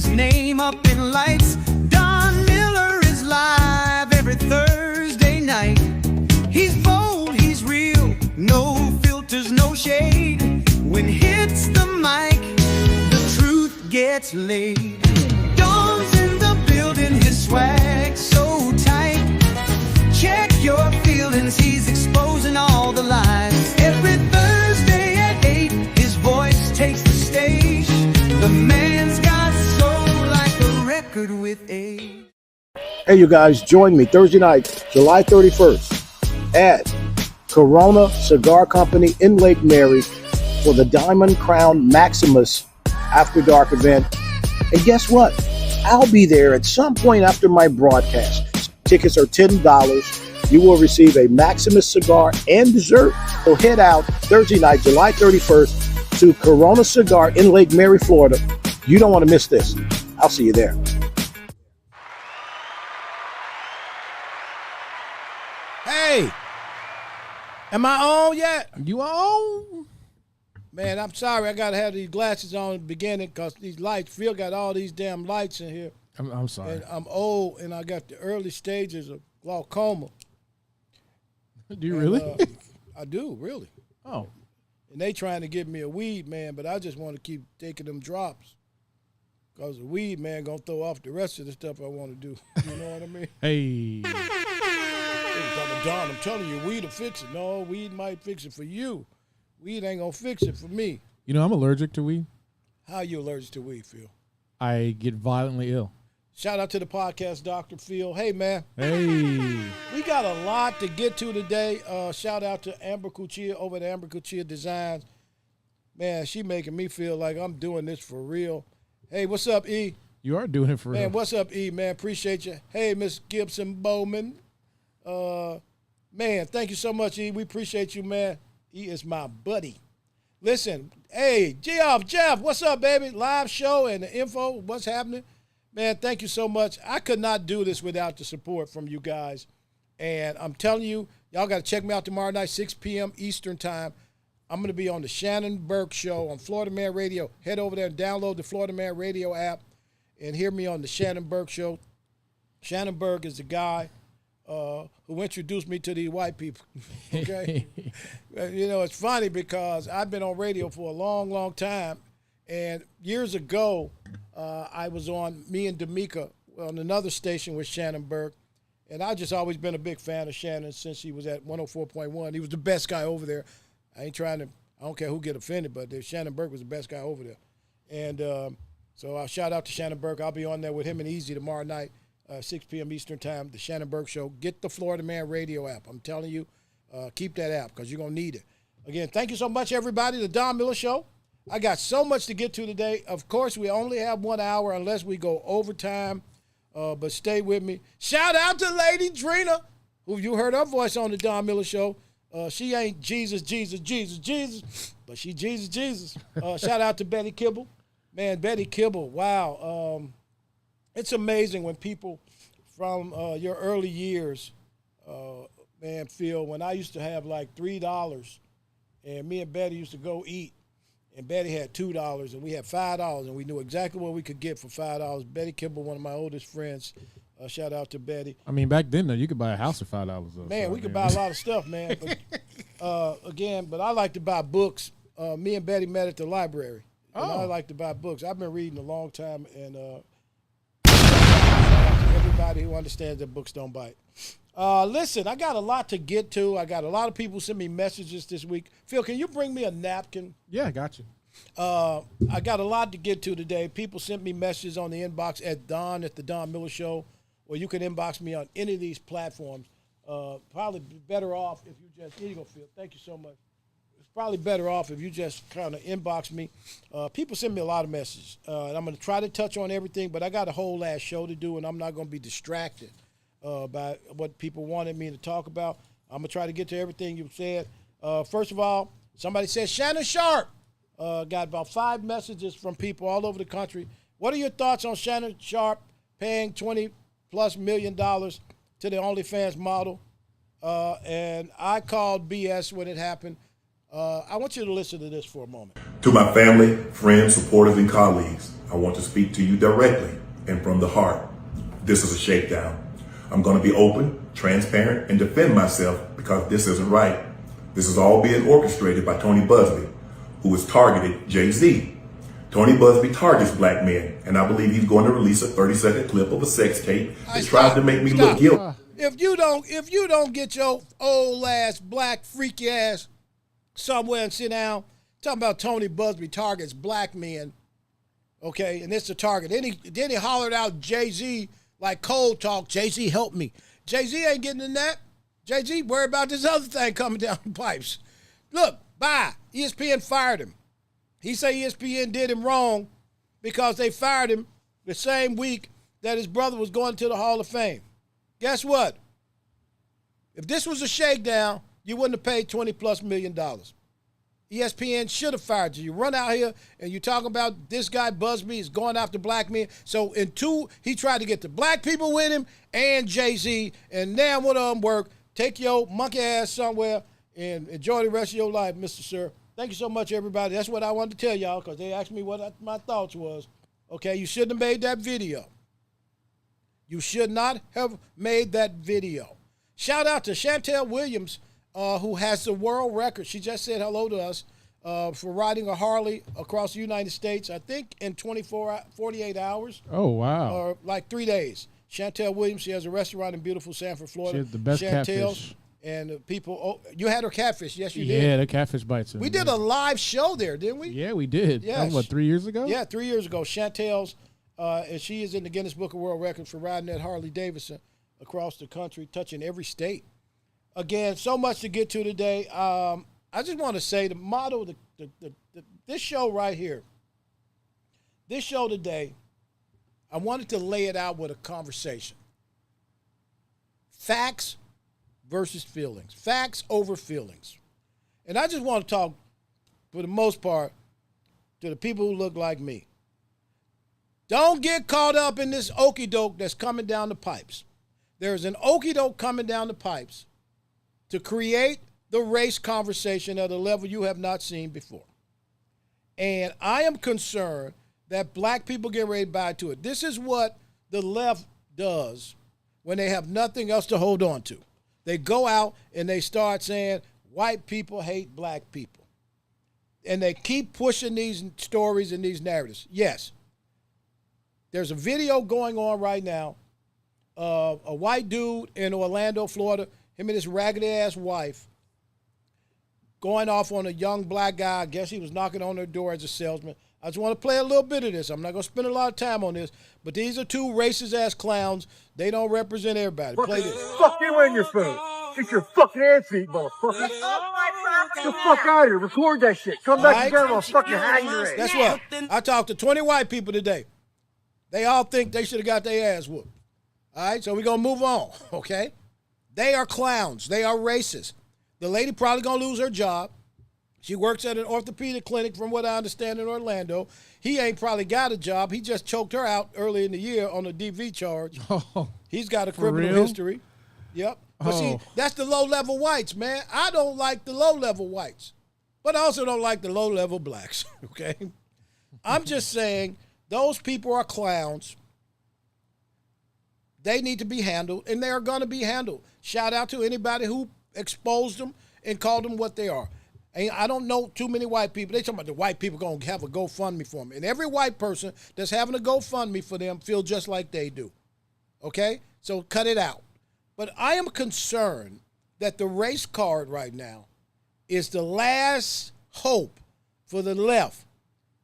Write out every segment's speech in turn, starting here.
his name up in lights. Don Miller is live every Thursday night. He's bold, he's real, no filters, no shade. When hits the mic, the truth gets laid. Don's in the building, his swag so tight. Check your feelings, he's exposing all the lies. Every Thursday at 8, his voice takes the stage. The man's got soul like a record with age. Hey, you guys, join me Thursday night, July 31st at Corona Cigar Company in Lake Mary for the Diamond Crown Maximus After Dark event. And guess what? I'll be there at some point after my broadcast. Tickets are $10. You will receive a Maximus cigar and dessert. So head out Thursday night, July 31st to Corona Cigar in Lake Mary, Florida. You don't want to miss this. I'll see you there. Hey, am I on yet? You on? Man, I'm sorry. I got to have these glasses on in the beginning because these lights, Phil got all these damn lights in here. I'm sorry. And I'm old, and I got the early stages of glaucoma. Do you really? I do, really. Oh. And they trying to give me a weed, man, but I just want to keep taking them drops. Because the weed, man, going to throw off the rest of the stuff I want to do. You know what I mean? Hey. Don, I'm telling you, weed will fix it. No, weed might fix it for you. Weed ain't going to fix it for me. You know, I'm allergic to weed. How you allergic to weed, Phil? I get violently ill. Shout out to the podcast, Dr. Phil. Hey, man. Hey. We got a lot to get to today. Shout out to Amber Cuchilla over at Amber Cuchilla Designs. Man, she making me feel like I'm doing this for real. Hey, what's up, E? You are doing it for real. Man, what's up, E, man? Appreciate you. Hey, Miss Gibson Bowman. Man, thank you so much, E. We appreciate you, man. E is my buddy. Listen, hey, Jeff, what's up, baby? Live show and the info, what's happening? Man, thank you so much. I could not do this without the support from you guys. And I'm telling you, y'all got to check me out tomorrow night, 6 p.m. Eastern time. I'm going to be on the Shannon Burke Show on Florida Man Radio. Head over there and download the Florida Man Radio app and hear me on the Shannon Burke Show. Shannon Burke is the guy who introduced me to these white people, okay? You know, it's funny because I've been on radio for a long, long time, and years ago, I was on me and D'Amica on another station with Shannon Burke, and I've just always been a big fan of Shannon since he was at 104.1. He was the best guy over there. I don't care who get offended, but Shannon Burke was the best guy over there. And so I'll shout out to Shannon Burke. I'll be on there with him and Easy tomorrow night. 6 p.m. Eastern time, the Shannon Burke Show. Get the Florida Man Radio app. I'm telling you, keep that app because you're going to need it. Again, thank you so much, everybody. The Don Miller Show. I got so much to get to today. Of course, we only have 1 hour unless we go overtime, but stay with me. Shout out to Lady Drina, who you heard her voice on the Don Miller Show. She ain't Jesus, but she Jesus. Shout out to Betty Kibble. Man, Betty Kibble, wow. It's amazing when people from your early years, man, Phil, when I used to have like $3 and me and Betty used to go eat and Betty had $2 and we had $5 and we knew exactly what we could get for $5. Betty Kibble, one of my oldest friends, shout out to Betty. I mean, back then, though, you could buy a house for $5. Man, we could buy a lot of stuff, man. But, but I like to buy books. Me and Betty met at the library. And I like to buy books. I've been reading a long time, and everybody who understands that books don't bite. Listen, I got a lot to get to. I got a lot of people send me messages this week. Phil, can you bring me a napkin? Yeah, I got you. I got a lot to get to today. People sent me messages on the inbox at the Don Miller Show, or you can inbox me on any of these platforms. Probably better off if you just, here you go, Phil. Thank you so much. It's probably better off if you just kind of inbox me. People send me a lot of messages, and I'm going to try to touch on everything, but I got a whole last show to do, and I'm not going to be distracted by what people wanted me to talk about. I'm going to try to get to everything you said. First of all, somebody said, Shannon Sharpe. Got about 5 messages from people all over the country. What are your thoughts on Shannon Sharpe paying $20+ million to the OnlyFans model? And I called BS when it happened. I want you to listen to this for a moment. To my family, friends, supporters, and colleagues, I want to speak to you directly and from the heart. This is a shakedown. I'm going to be open, transparent, and defend myself because this isn't right. This is all being orchestrated by Tony Busby, who has targeted Jay-Z. Tony Busby targets black men, and I believe he's going to release a 30-second clip of a sex tape that tries to make me look guilty. If you don't get your old ass black freaky ass somewhere and sit down, talking about Tony Busby targets black men, okay, and it's the target. Then he hollered out Jay-Z like cold talk. Jay-Z, help me. Jay-Z ain't getting in that. Jay-Z worried about this other thing coming down the pipes. Look, bye. ESPN fired him. He say ESPN did him wrong because they fired him the same week that his brother was going to the Hall of Fame. Guess what? If this was a shakedown, you wouldn't have paid $20+ million. ESPN should have fired you. You run out here and you talk about this guy Busby is going after black men. So he tried to get the black people with him and Jay-Z, and now one of them work. Take your monkey ass somewhere and enjoy the rest of your life, Mr. Sir. Thank you so much, everybody. That's what I wanted to tell y'all because they asked me what my thoughts was. Okay, you shouldn't have made that video. You should not have made that video. Shout out to Chantel Williams, who has the world record. She just said hello to us for riding a Harley across the United States, I think in 48 hours. Oh, wow. Or like 3 days. Chantel Williams, she has a restaurant in beautiful Sanford, Florida. She has the best catfish. And people, you had her catfish. Yes, you did. Yeah, the catfish bites. We did a live show there, didn't we? Yeah, we did. Yes. That was, what, 3 years ago? Yeah, 3 years ago. Chantel's, and she is in the Guinness Book of World Records for riding that Harley Davidson across the country, touching every state. Again, so much to get to today. I just want to say the motto, this show right here, this show today, I wanted to lay it out with a conversation. Facts versus feelings. Facts over feelings. And I just want to talk, for the most part, to the people who look like me. Don't get caught up in this okey-doke that's coming down the pipes. There's an okey-doke coming down the pipes to create the race conversation at a level you have not seen before. And I am concerned that black people get ready to buy to it. This is what the left does when they have nothing else to hold on to. They go out and they start saying, white people hate black people. And they keep pushing these stories and these narratives. Yes, there's a video going on right now of a white dude in Orlando, Florida, him and his raggedy-ass wife, going off on a young black guy. I guess he was knocking on their door as a salesman. I just want to play a little bit of this. I'm not going to spend a lot of time on this, but these are two racist-ass clowns. They don't represent everybody. Play this. Fuck you and your phone. Get your fucking hands feet, motherfucker. Get the fuck out of here. Record that shit. Come back again, I'll fucking hang your ass. Guess what? I talked to 20 white people today. They all think they should have got their ass whooped. All right, so we're going to move on, okay? They are clowns. They are racist. The lady probably going to lose her job. She works at an orthopedic clinic, from what I understand, in Orlando. He ain't probably got a job. He just choked her out early in the year on a DV charge. Oh, He's got a criminal real? history. Yep. But see, that's the low-level whites, man. I don't like the low-level whites, but I also don't like the low-level blacks, okay? I'm just saying those people are clowns. They need to be handled, and they are going to be handled. Shout out to anybody who exposed them and called them what they are. And I don't know too many white people. They talking about the white people going to have a GoFundMe for them. And every white person that's having a GoFundMe for them feel just like they do. Okay? So cut it out. But I am concerned that the race card right now is the last hope for the left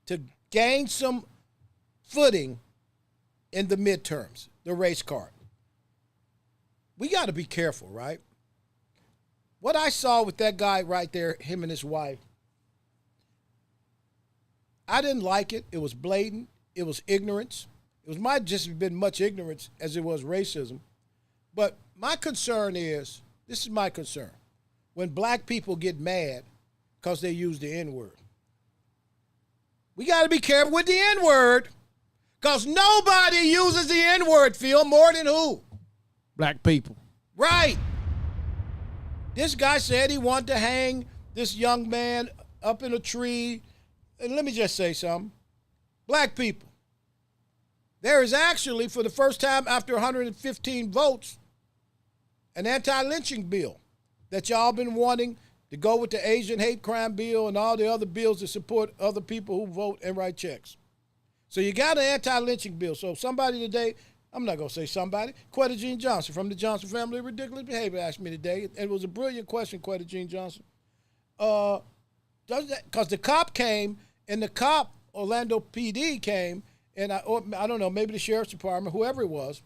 to gain some footing in the midterms, the race card. We got to be careful, right? What I saw with that guy right there, him and his wife, I didn't like it. It was blatant. It was ignorance. It might just have been much ignorance as it was racism. But my concern is, this is my concern, when black people get mad because they use the N-word. We got to be careful with the N-word because nobody uses the N-word, Phil, more than who? black people. Right. This guy said he wanted to hang this young man up in a tree. And let me just say something. Black people, there is actually, for the first time after 115 votes, an anti-lynching bill that y'all been wanting to go with the Asian hate crime bill and all the other bills that support other people who vote and write checks. So you got an anti-lynching bill. So somebody today, I'm not going to say somebody, Quetta Jean Johnson from the Johnson Family of Ridiculous Behavior asked me today, and it was a brilliant question, Quetta Jean Johnson. Because the cop came, and the cop, Orlando PD came, and I don't know, maybe the sheriff's department, whoever it was,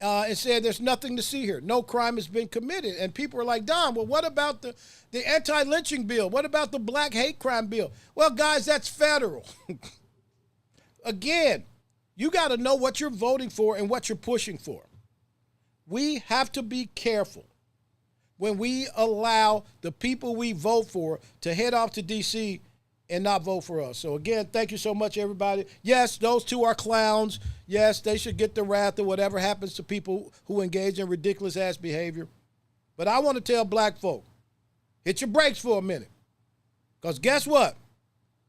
and said there's nothing to see here. No crime has been committed. And people are like, Don, well, what about the anti-lynching bill? What about the black hate crime bill? Well, guys, that's federal. Again, you got to know what you're voting for and what you're pushing for. We have to be careful when we allow the people we vote for to head off to D.C. and not vote for us. So, again, thank you so much, everybody. Yes, those two are clowns. Yes, they should get the wrath of whatever happens to people who engage in ridiculous-ass behavior. But I want to tell black folk, hit your brakes for a minute. Because guess what?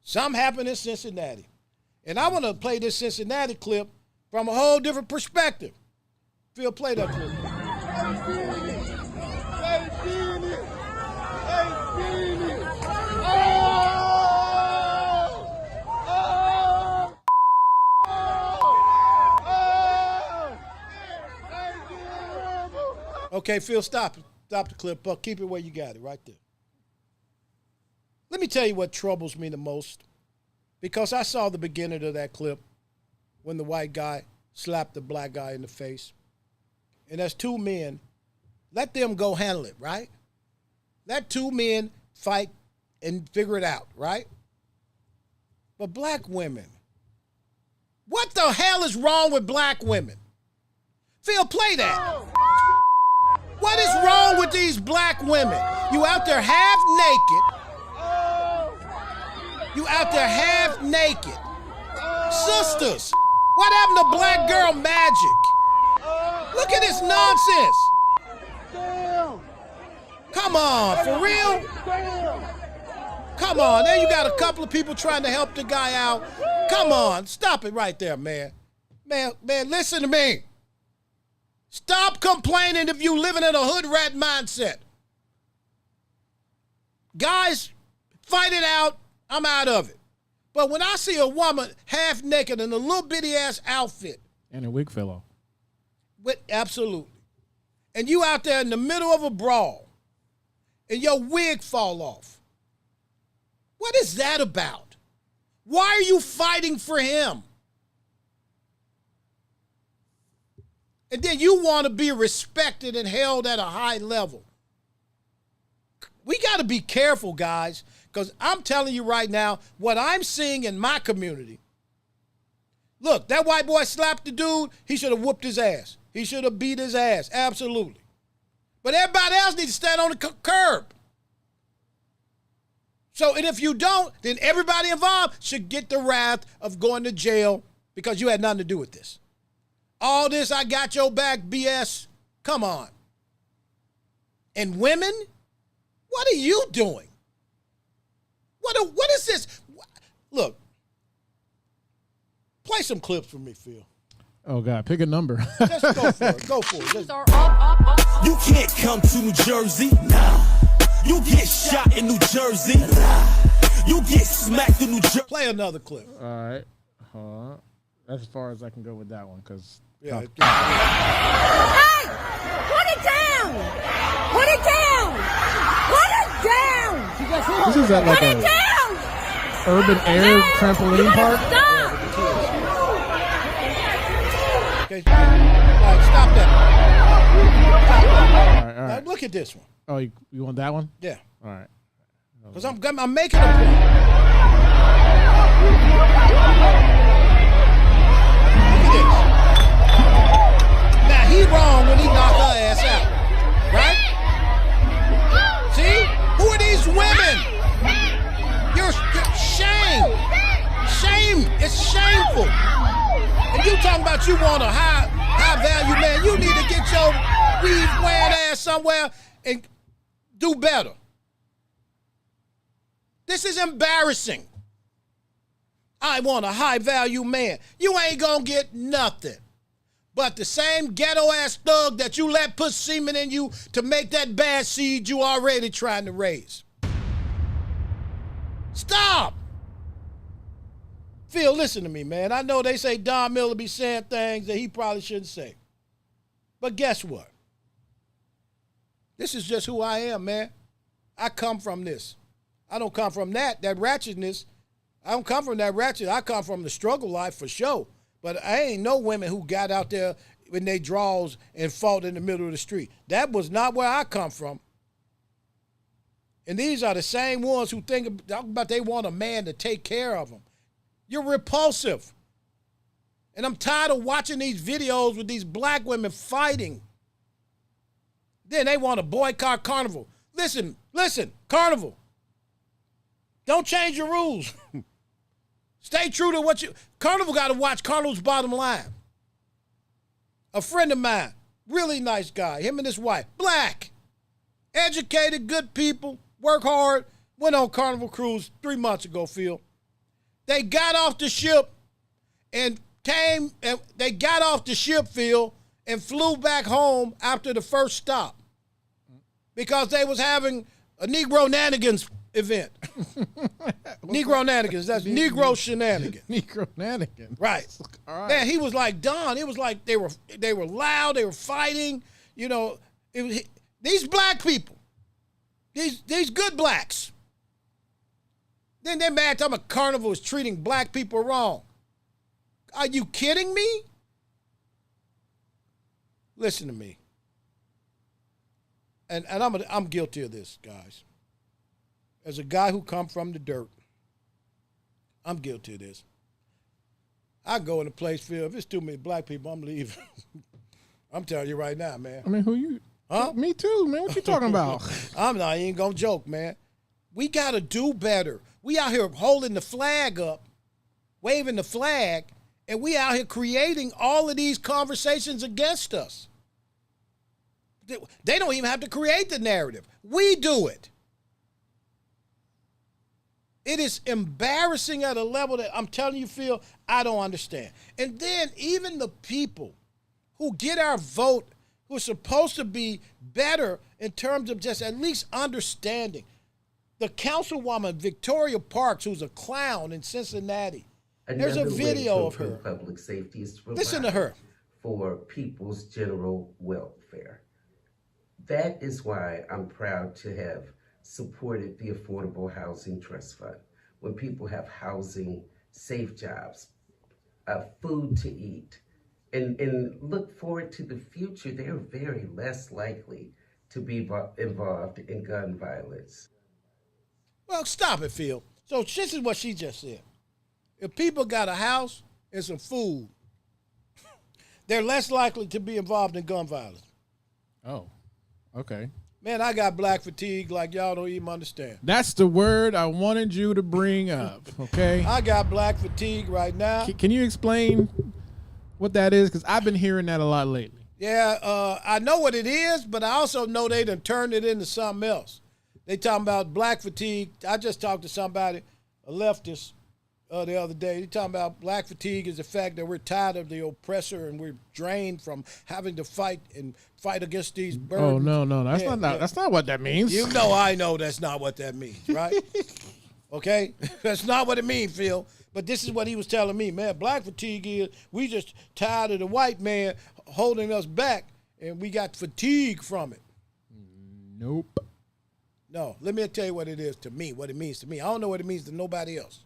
Something happened in Cincinnati. And I want to play this Cincinnati clip from a whole different perspective. Phil, play that clip. Okay, Phil, stop it. Stop the clip. But keep it where you got it, right there. Let me tell you what troubles me the most. Because I saw the beginning of that clip when the white guy slapped the black guy in the face. And that's two men. Let them go handle it, right? Let two men fight and figure it out, right? But black women, what the hell is wrong with black women? Phil, play that. What is wrong with these black women? You out there half naked. You out there half naked. Sisters, what happened to black girl magic? Look at this nonsense. Come on, for real? Come on, then you got a couple of people trying to help the guy out. Come on, stop it right there, man. Man, listen to me. Stop complaining if you living in a hood rat mindset. Guys, fight it out. I'm out of it. But when I see a woman half naked in a little bitty ass outfit. And a wig fell off. Absolutely. And you out there in the middle of a brawl. And your wig fall off. What is that about? Why are you fighting for him? And then you want to be respected and held at a high level. We got to be careful, guys, because I'm telling you right now, what I'm seeing in my community. Look, that white boy slapped the dude. He should have whooped his ass. He should have beat his ass. Absolutely. But everybody else needs to stand on the curb. So, and if you don't, then everybody involved should get the wrath of going to jail because you had nothing to do with this. All this, I got your back BS. Come on. And women, what are you doing? What is this? Look, play some clips for me, Phil. Oh, God, pick a number. Just go for it. Go for it. Just... You can't come to New Jersey. Nah. You get shot in New Jersey. Nah. You get smacked in New Jersey. Play another clip. All right. Hold on. That's as far as I can go with that one, because... Yeah. Hey! Put it down! Put it down! Put it down! This is at like Put it a down! urban air trampoline park. Stop! Okay. All right, stop that. Stop that. All right. Now, look at this one. Oh, you want that one? Yeah. All right. Because I'm making a point. Look at this. Now, he wrong when he knocked her ass out. Right? See? Who are these women? You're shame. Shame. It's shameful. And you talking about you want a high value man. You need to get your weave wearing ass somewhere and do better. This is embarrassing. I want a high-value man. You ain't gonna get nothing but the same ghetto-ass thug that you let put semen in you to make that bad seed you already trying to raise. Stop. Phil, listen to me, man. I know they say Don Miller be saying things that he probably shouldn't say. But guess what? This is just who I am, man. I come from this. I don't come from that ratchetness. I don't come from that ratchet. I come from the struggle life for sure. But I ain't no women who got out there in their drawers and fought in the middle of the street. That was not where I come from. And these are the same ones who talk about they want a man to take care of them. You're repulsive. And I'm tired of watching these videos with these black women fighting. Then they want to boycott Carnival. Listen, Carnival. Don't change your rules. Stay true to what you... Carnival got to watch Carnival's bottom line. A friend of mine, really nice guy, him and his wife, black, educated, good people, work hard, went on Carnival cruise 3 months ago, Phil. They got off the ship and Phil, and flew back home after the first stop because they was having a Negro Nanigans event. Negro Nanigans, that's Negro shenanigans. Negro Nanigans. Right. All right. Man, he was like Don. It was like they were loud, they were fighting. You know, these black people, these good blacks. Then they're mad talking about Carnival is treating black people wrong. Are you kidding me? Listen to me. And I'm guilty of this, guys. As a guy who come from the dirt, I'm guilty of this. I go in a place, Phil, if it's too many black people, I'm leaving. I'm telling you right now, man. I mean, who you? Huh? Me too, man. What you talking about? I ain't gonna joke, man. We gotta do better. We out here holding the flag up, waving the flag, and we out here creating all of these conversations against us. They don't even have to create the narrative. We do it. It is embarrassing at a level that I'm telling you, Phil, I don't understand. And then even the people who get our vote, who are supposed to be better in terms of just at least understanding. The councilwoman, Victoria Parks, who's a clown in Cincinnati. There's a video of her. Public safety is to Listen to her. For people's general welfare. That is why I'm proud to have supported the Affordable Housing Trust Fund. When people have housing, safe jobs, food to eat, and look forward to the future, they're very less likely to be involved in gun violence. Well, stop it, Phil. So this is what she just said. If people got a house and some food, they're less likely to be involved in gun violence. Oh, okay. Man, I got black fatigue like y'all don't even understand. That's the word I wanted you to bring up, okay? I got black fatigue right now. Can you explain what that is? Because I've been hearing that a lot lately. Yeah, I know what it is, but I also know they done turned it into something else. They talking about black fatigue. I just talked to somebody, a leftist, the other day. They talking about black fatigue is the fact that we're tired of the oppressor and we're drained from having to fight against these burdens. Oh no, that's not what that means. You know I know that's not what that means, right? Okay? That's not what it means, Phil. But this is what he was telling me, man. Black fatigue is we just tired of the white man holding us back and we got fatigue from it. Nope. No, let me tell you what it is to me, what it means to me. I don't know what it means to nobody else.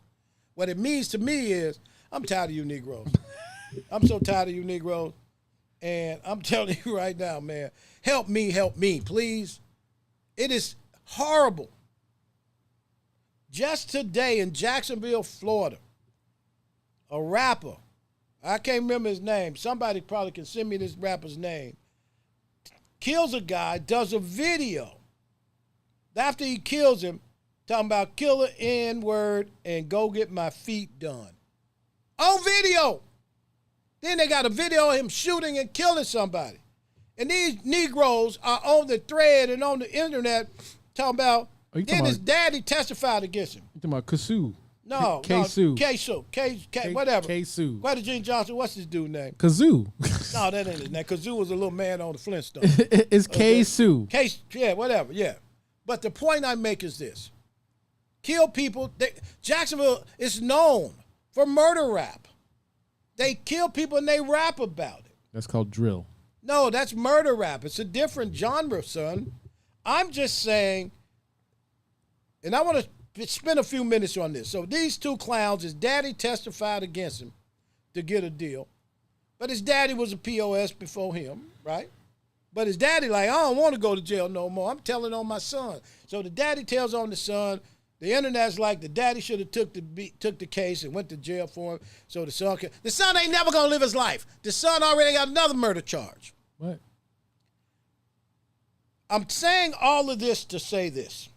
What it means to me is I'm tired of you Negroes. I'm so tired of you Negroes. And I'm telling you right now, man, help me, please. It is horrible. Just today in Jacksonville, Florida, a rapper, I can't remember his name. Somebody probably can send me this rapper's name. Kills a guy, does a video. After he kills him, talking about kill an N-word and go get my feet done. On video. Then they got a video of him shooting and killing somebody. And these Negroes are on the thread and on the internet talking about Oh, you Then talking his about, daddy testified against him. you talking about Kazoo? No, K-Sue. K-Sue. Whatever. K-Sue. What is Gene Johnson? What's his dude name? Kazoo. No, that ain't his name. Kazoo was a little man on the Flintstones. It's K-Sue. Yeah, whatever, yeah. But the point I make is this. Kill people. Jacksonville is known for murder rap. They kill people and they rap about it. That's called drill. No, that's murder rap. It's a different genre, son. I'm just saying, and I want to spend a few minutes on this. So these two clowns, his daddy testified against him to get a deal. But his daddy was a POS before him, right? But his daddy like, I don't want to go to jail no more. I'm telling on my son. So the daddy tells on the son. The internet's like, the daddy should have took the case and went to jail for him. So the son ain't never going to live his life. The son already got another murder charge. What? I'm saying all of this to say this.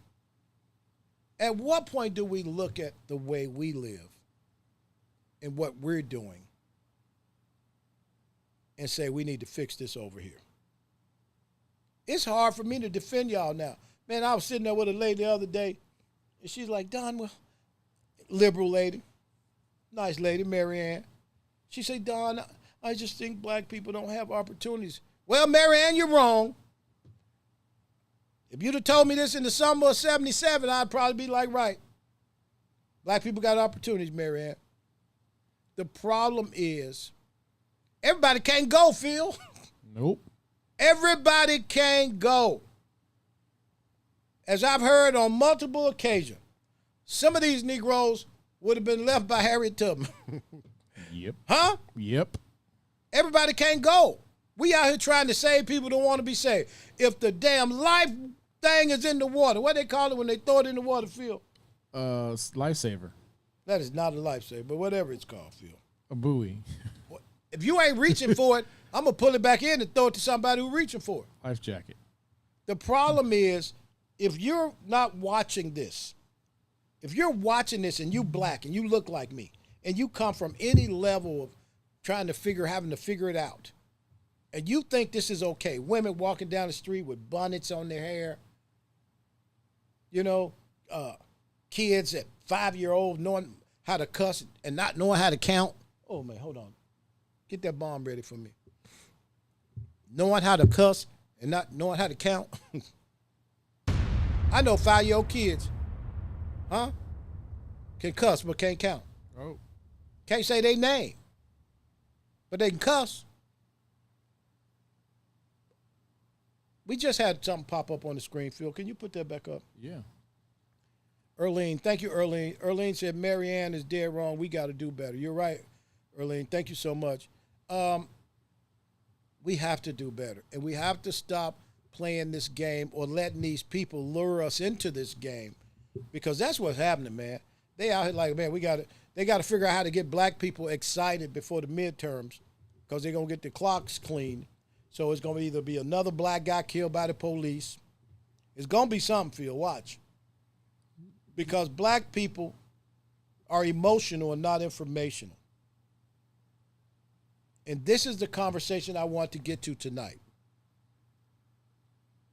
At what point do we look at the way we live and what we're doing and say we need to fix this over here? It's hard for me to defend y'all now. Man, I was sitting there with a lady the other day, and she's like, Don, well, liberal lady, nice lady, Mary Ann. She said, Don, I just think black people don't have opportunities. Well, Mary Ann, you're wrong. If you'd have told me this in the summer of 77, I'd probably be like, right. Black people got opportunities, Mary Ann. The problem is, everybody can't go, Phil. Nope. Everybody can't go. As I've heard on multiple occasions, some of these Negroes would have been left by Harriet Tubman. Yep. Huh? Yep. Everybody can't go. We out here trying to save people who don't want to be saved. If the damn life thing is in the water, what they call it when they throw it in the water, Phil? Lifesaver. That is not a lifesaver, but whatever it's called, Phil. A buoy. If you ain't reaching for it, I'm going to pull it back in and throw it to somebody who's reaching for it. Life jacket. The problem is, if you're not watching this, if you're watching this and you black and you look like me, and you come from any level of having to figure it out, and you think this is okay, women walking down the street with bonnets on their hair, kids at 5-year-old knowing how to cuss and not knowing how to count. Oh, man, hold on. Get that bomb ready for me. Knowing how to cuss and not knowing how to count. I know 5-year-old kids, can cuss but can't count. Oh. Can't say their name, but they can cuss. We just had something pop up on the screen, Phil. Can you put that back up? Yeah. Erlene, thank you, Erlene. Erlene said, Mary Ann is dead wrong. We got to do better. You're right, Erlene. Thank you so much. We have to do better, and we have to stop playing this game or letting these people lure us into this game, because that's what's happening, man. They out here like, man, they got to figure out how to get black people excited before the midterms, because they're going to get the clocks clean. So it's going to either be another black guy killed by the police. It's going to be something, Phil. Watch. Because black people are emotional and not informational. And this is the conversation I want to get to tonight.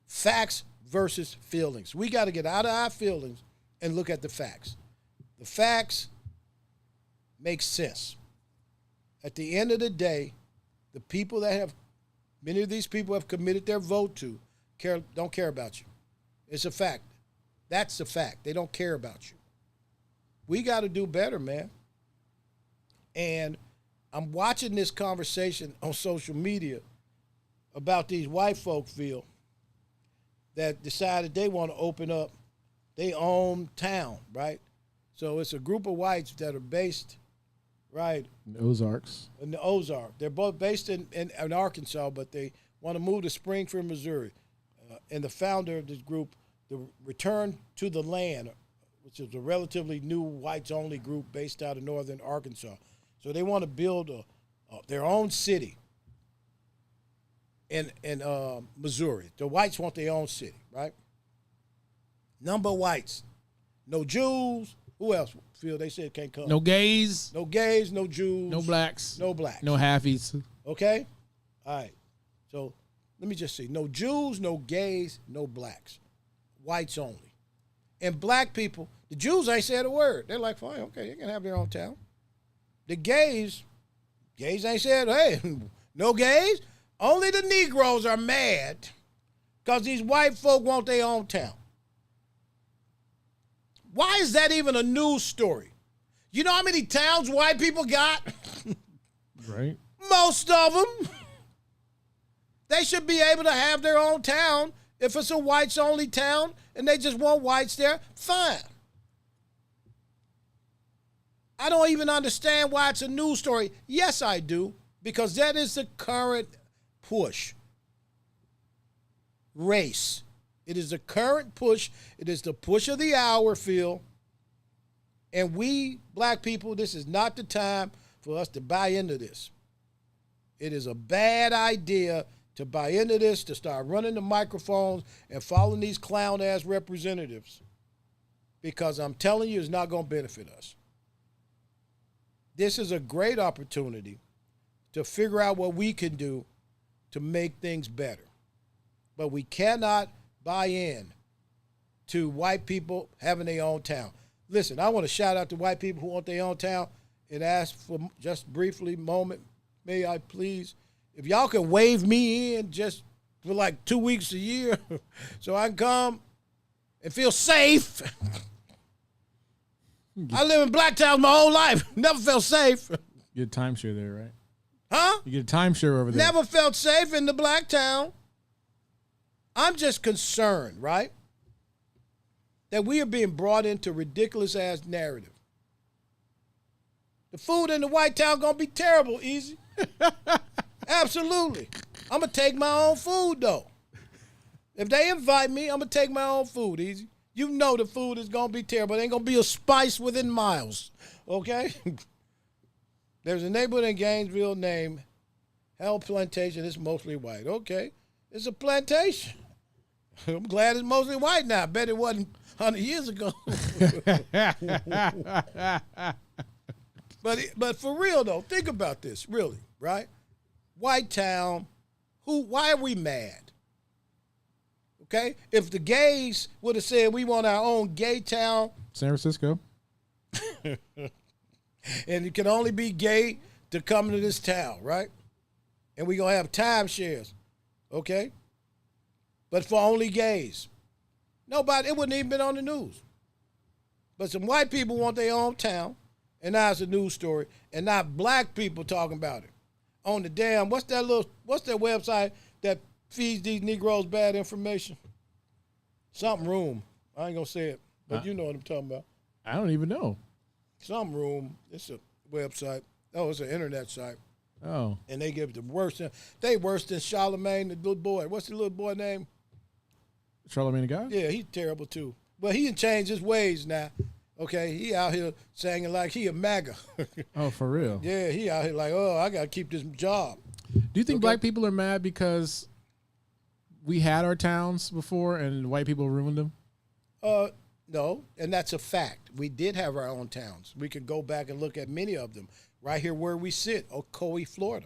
Facts versus feelings. We got to get out of our feelings and look at the facts. The facts make sense. At the end of the day, the people that many of these people have committed their vote to don't care about you. It's a fact. That's a fact. They don't care about you. We got to do better, man. And I'm watching this conversation on social media about these white folk, Phil, that decided they want to open up their own town, right? So it's a group of whites that are based, right? In the Ozarks. In the Ozarks. They're both based in Arkansas, but they want to move to Springfield, Missouri. And the founder of this group, the Return to the Land, which is a relatively new whites-only group based out of northern Arkansas. So they want to build their own city in Missouri. The whites want their own city, right? Number of whites. No Jews. Who else, Phil? They said can't come. No gays. No gays, no Jews. No blacks. No blacks. No halfies. Okay? All right. So let me just see. No Jews, no gays, no blacks. Whites only. And black people, the Jews ain't said a word. They're like, fine, okay, they can have their own town. The gays ain't said, hey, no gays. Only the Negroes are mad because these white folk want their own town. Why is that even a news story? You know how many towns white people got? Right. Most of them. They should be able to have their own town. If it's a whites-only town and they just want whites there, fine. I don't even understand why it's a news story. Yes, I do, because that is the current push. Race. It is the current push. It is the push of the hour, Phil. And we, black people, this is not the time for us to buy into this. It is a bad idea to buy into this, to start running the microphones and following these clown-ass representatives, because I'm telling you, it's not going to benefit us. This is a great opportunity to figure out what we can do to make things better. But we cannot buy in to white people having their own town. Listen, I want to shout out to white people who want their own town and ask for just briefly, moment, may I please, if y'all can wave me in just for like 2 weeks a year so I can come and feel safe. I live in Blacktown my whole life. Never felt safe. You get a timeshare there, right? Huh? You get a timeshare over there. Never felt safe in the Blacktown. I'm just concerned, right, that we are being brought into ridiculous-ass narrative. The food in the White Town going to be terrible, Easy. Absolutely. I'm going to take my own food, though. If they invite me, I'm going to take my own food, Easy. You know the food is going to be terrible. It ain't going to be a spice within miles, okay? There's a neighborhood in Gainesville named Hell Plantation. It's mostly white. Okay. It's a plantation. I'm glad it's mostly white now. I bet it wasn't 100 years ago. But for real, though, think about this, really, right? White town, why are we mad? Okay? If the gays would have said we want our own gay town. San Francisco. And it can only be gay to come to this town, right? And we're going to have timeshares, okay? But for only gays. Nobody, it wouldn't even been on the news. But some white people want their own town, and now it's a news story, and now black people talking about it. On the damn, what's that website that feeds these Negroes bad information? Something room. I ain't going to say it, but you know what I'm talking about. I don't even know. Some room. It's a website. Oh, it's an internet site. Oh. And they give the worst. They worse than Charlemagne, the little boy. What's the little boy name? Charlemagne the God? Yeah, he's terrible too. But he done changed his ways now. Okay, he out here singing like he a MAGA. Oh, for real? Yeah, he out here like, oh, I got to keep this job. Do you think black people are mad because we had our towns before and white people ruined them? No, and that's a fact. We did have our own towns. We could go back and look at many of them. Right here where we sit, Ocoee, Florida.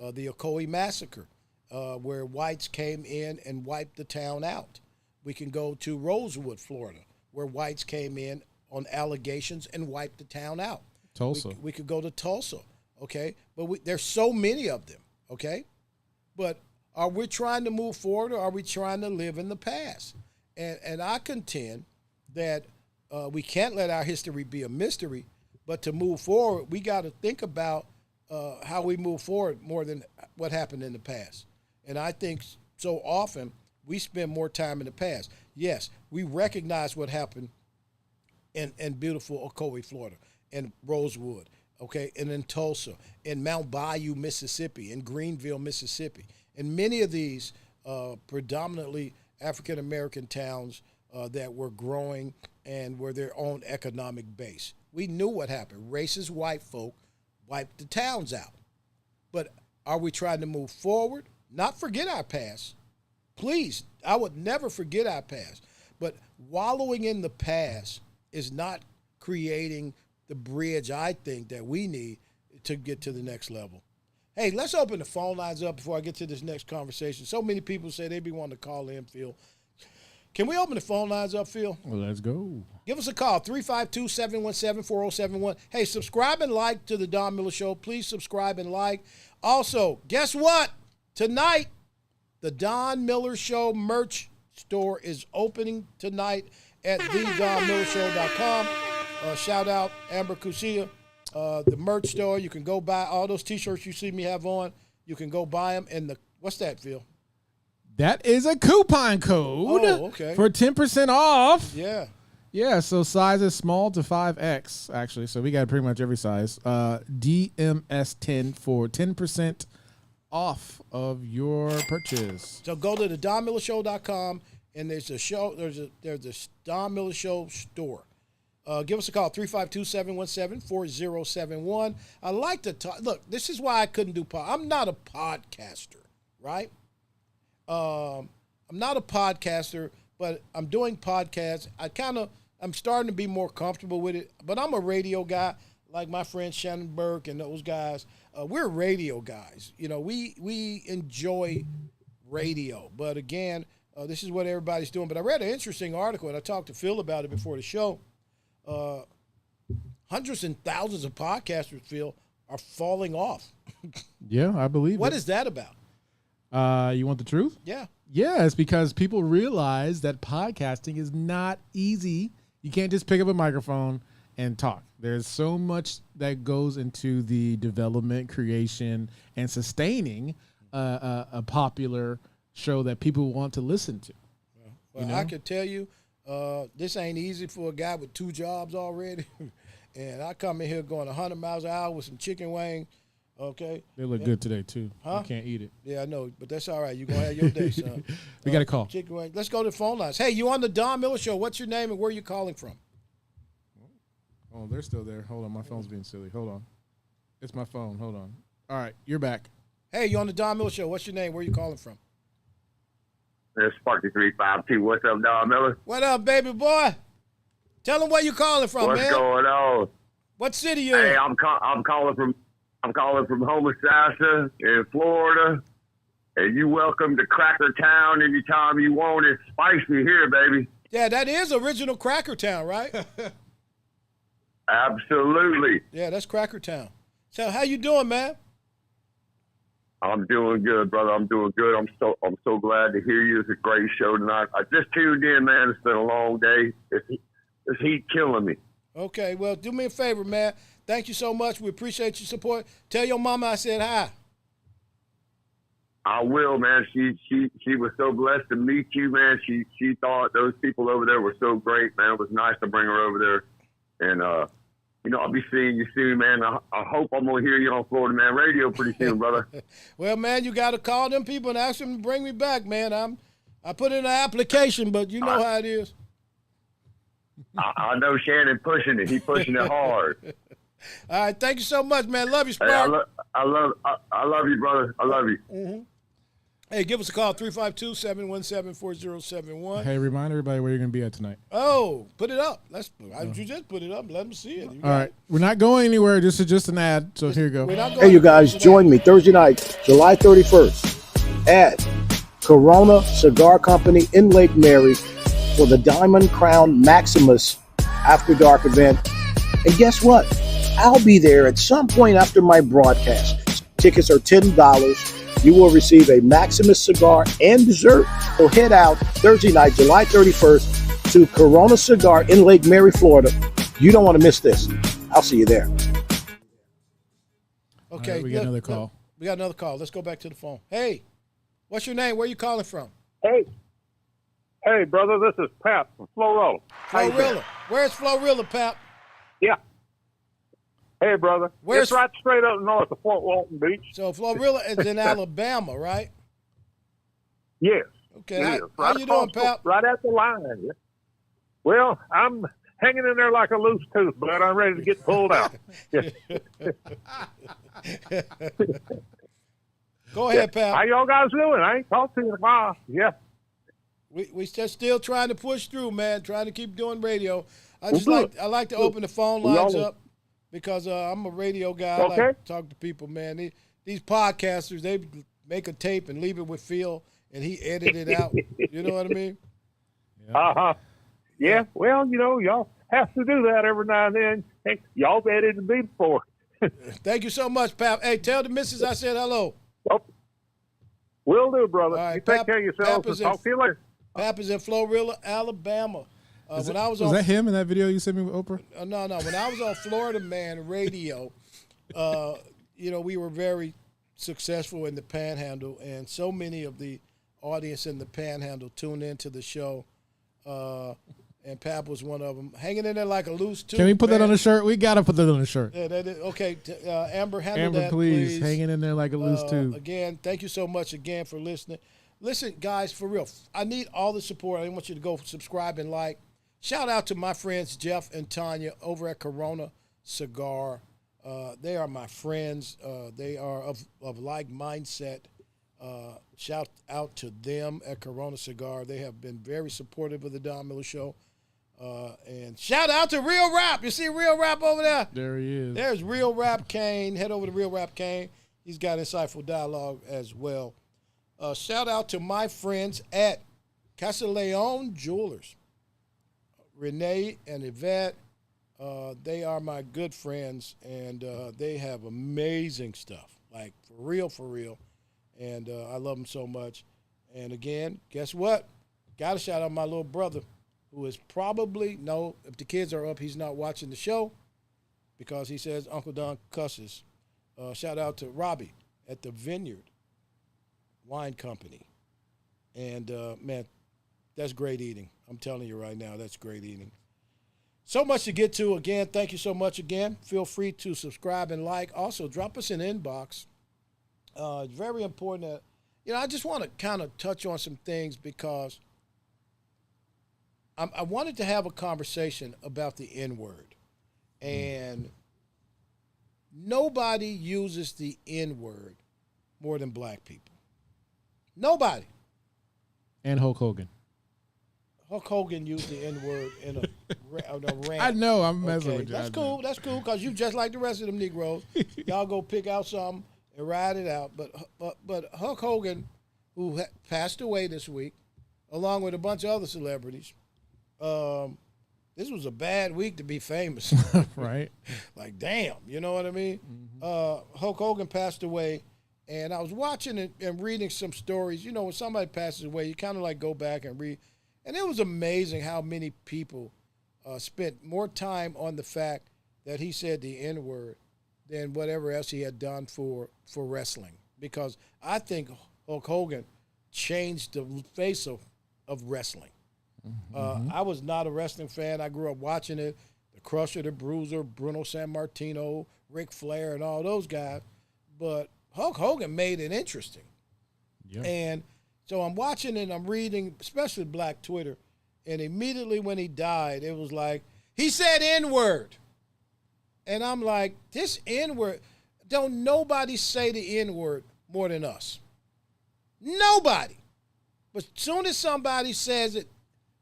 The Ocoee Massacre, where whites came in and wiped the town out. We can go to Rosewood, Florida, where whites came in on allegations and wiped the town out. Tulsa. We could go to Tulsa, okay? But there's so many of them, okay? But are we trying to move forward, or are we trying to live in the past? And I contend that we can't let our history be a mystery, but to move forward, we got to think about how we move forward more than what happened in the past. And I think so often we spend more time in the past. Yes, we recognize what happened in beautiful Ocoee, Florida, and Rosewood, okay, and in Tulsa, in Mount Bayou, Mississippi, in Greenville, Mississippi. And many of these predominantly African-American towns that were growing and were their own economic base. We knew what happened. Racist white folk wiped the towns out. But are we trying to move forward? Not forget our past. Please, I would never forget our past. But wallowing in the past is not creating the bridge, I think, that we need to get to the next level. Hey, let's open the phone lines up before I get to this next conversation. So many people say they be wanting to call in, Phil. Can we open the phone lines up, Phil? Well, let's go. Give us a call, 352-717-4071. Hey, subscribe and like to the Don Miller Show. Please subscribe and like. Also, guess what? Tonight, the Don Miller Show merch store is opening tonight at thedonmillershow.com. Shout out Amber Kusia, the merch store. You can go buy all those T-shirts you see me have on. You can go buy them. And what's that, Phil? That is a coupon code okay. for 10% off. Yeah. Yeah, so sizes small to 5X, actually. So we got pretty much every size. DMS10 for 10% off of your purchase. So go to the DonMillerShow.com, and there's a Don Miller Show store. Give us a call, 352-717-4071. I like to talk. Look, this is why I couldn't do I'm not a podcaster, right? I'm not a podcaster, but I'm doing podcasts. I'm starting to be more comfortable with it, but I'm a radio guy, like my friend Shannon Burke and those guys. We're radio guys. You know, we enjoy radio, but again, this is what everybody's doing. But I read an interesting article, and I talked to Phil about it before the show. Hundreds and thousands of podcasters, Phil, are falling off. Yeah, I believe What it. is that about? You want the truth? Yeah. Yeah, it's because people realize that podcasting is not easy. You can't just pick up a microphone and talk. There's so much that goes into the development, creation, and sustaining a popular show that people want to listen to. Well, I can tell you, this ain't easy for a guy with 2 jobs already. And I come in here going 100 miles an hour with some chicken wings. Okay. They look good today, too. Huh? You can't eat it. Yeah, I know, but that's all right. You're going to have your day, son. We got a call. Chicken wing. Let's go to the phone lines. Hey, you on the Don Miller Show. What's your name and where are you calling from? Oh, they're still there. Hold on. My phone's being silly. Hold on. It's my phone. Hold on. All right. You're back. Hey, you on the Don Miller Show. What's your name? Where are you calling from? It's Sparky 352. What's up, Don Miller? What up, baby boy? Tell them where you calling from, What's man. going on? What city you Hey, in? I'm calling from Homosassa in Florida, and you welcome to Cracker Town anytime you want. It's spicy here, baby. Yeah, that is original Cracker Town, right? Absolutely. Yeah, that's Cracker Town. So how you doing, man? I'm doing good, brother. I'm doing good. I'm so glad to hear you. It's a great show tonight. I just tuned in, man. It's been a long day. This heat killing me. Okay, well, do me a favor, man. Thank you so much. We appreciate your support. Tell your mama I said hi. I will, man. She was so blessed to meet you, man. She thought those people over there were so great, man. It was nice to bring her over there. And, I'll be seeing you soon, man. I hope I'm going to hear you on Florida Man Radio pretty soon, brother. Well, man, you got to call them people and ask them to bring me back, man. I put in an application, but you know how it is. I know Shannon pushing it. He pushing it hard. All right, thank you so much, man. Love you, Hey, Spark. I love you, brother. I love you. Mm-hmm. Hey, give us a call, 352-717-4071. Hey, remind everybody where you're going to be at tonight. Oh, put it up. You just put it up. Let them see it. All right. We're not going anywhere. This is just an ad. So here you go. Hey, you guys, join me Thursday night, July 31st at Corona Cigar Company in Lake Mary for the Diamond Crown Maximus After Dark event. And guess what? I'll be there at some point after my broadcast. Tickets are $10. You will receive a Maximus cigar and dessert. So head out Thursday night, July 31st to Corona Cigar in Lake Mary, Florida. You don't want to miss this. I'll see you there. Okay. Right, we got another call. We got another call. Let's go back to the phone. Hey, what's your name? Where are you calling from? Hey, brother, this is Pat from Florilla. Florilla. Where's Florilla, Pap? Yeah. Hey, brother. Where's- It's right straight up north of Fort Walton Beach. So Florilla is in Alabama, right? Yes. Okay. it How is. Right you doing, across- Pap? Right at the line. Yeah. Well, I'm hanging in there like a loose tooth, but I'm ready to get pulled out. Yeah. Go ahead, Pap. How y'all guys doing? I ain't talked to you in a while. Yeah. We just still trying to push through, man. Trying to keep doing radio. I like to Good. open the phone We lines all- up because I'm a radio guy. I Okay. like to talk to people, man. These podcasters, they make a tape and leave it with Phil, and he edit it out. You know what I mean? Yeah, well, y'all have to do that every now and then. Heck, y'all vetted to be before. Thank you so much, Pap. Hey, tell the missus I said hello. Well, will do, brother. All right, You take care of yourself. Pap is Talk to you later. Pap is in Florilla, Alabama. When I was Was that him in that video you sent me with Oprah? No. When I was on Florida Man Radio, we were very successful in the Panhandle, and so many of the audience in the Panhandle tuned into the show. And Pap was one of them, hanging in there like a loose tooth. Can we put that on a shirt? We gotta put that on a shirt. Yeah, okay. Amber, handle that, please. Hanging in there like a loose tooth. Again, thank you so much again for listening. Listen, guys, for real, I need all the support. I want you to go subscribe and like. Shout out to my friends Jeff and Tanya over at Corona Cigar. They are my friends. They are of like mindset. Shout out to them at Corona Cigar. They have been very supportive of the Don Miller Show. And shout out to Real Rap. You see Real Rap over there? There he is. There's Real Rap Kane. Head over to Real Rap Kane. He's got insightful dialogue as well. Shout out to my friends at Castelleon Jewelers. Renee and Yvette, they are my good friends, and they have amazing stuff, like for real. And I love them so much. And again, guess what? Got to shout out my little brother, who is probably, if the kids are up, he's not watching the show because he says Uncle Don cusses. Shout out to Robbie at the Vineyard Wine Company. And, man, that's great eating. I'm telling you right now, that's great eating. So much to get to. Again, thank you so much again. Feel free to subscribe and like. Also, drop us an inbox. It's very important that, I just want to kind of touch on some things because I wanted to have a conversation about the N-word. And nobody uses the N-word more than black people. Nobody. And Hulk Hogan. Hulk Hogan used the N-word in a rant. I know, I'm messing with you. That's cool, because you just like the rest of them Negroes. Y'all go pick out something and ride it out. But Hulk Hogan, who passed away this week, along with a bunch of other celebrities, this was a bad week to be famous. Right. Like, damn, you know what I mean? Mm-hmm. Hulk Hogan passed away, and I was watching it and reading some stories. When somebody passes away, you kind of like go back and read. And it was amazing how many people spent more time on the fact that he said the N-word than whatever else he had done for wrestling. Because I think Hulk Hogan changed the face of wrestling. Mm-hmm. I was not a wrestling fan. I grew up watching it. The Crusher, the Bruiser, Bruno Sammartino, Ric Flair, and all those guys. But Hulk Hogan made it interesting. Yeah. And so I'm watching and I'm reading, especially Black Twitter, and immediately when he died, it was like, he said N-word. And I'm like, this N-word, don't nobody say the N-word more than us. Nobody. But as soon as somebody says it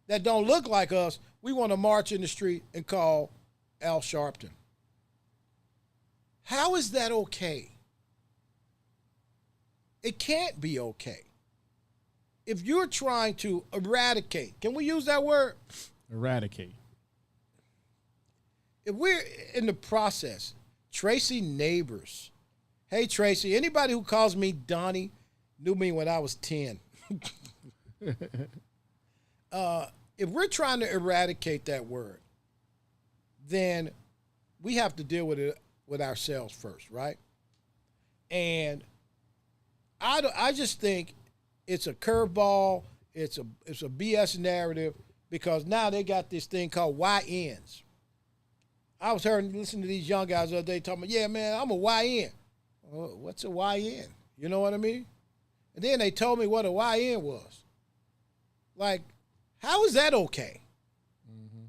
that don't look like us, we want to march in the street and call Al Sharpton. How is that okay? It can't be okay. If you're trying to eradicate, can we use that word? Eradicate. If we're in the process, Tracy Neighbors. Hey, Tracy, anybody who calls me Donnie knew me when I was 10. If we're trying to eradicate that word, then we have to deal with it with ourselves first, right? And I just think it's a curveball. It's a BS narrative because now they got this thing called YNs. I was listening to these young guys the other day talking about, yeah, man, I'm a YN. Well, what's a YN? You know what I mean? And then they told me what a YN was. Like, how is that okay? Mm-hmm.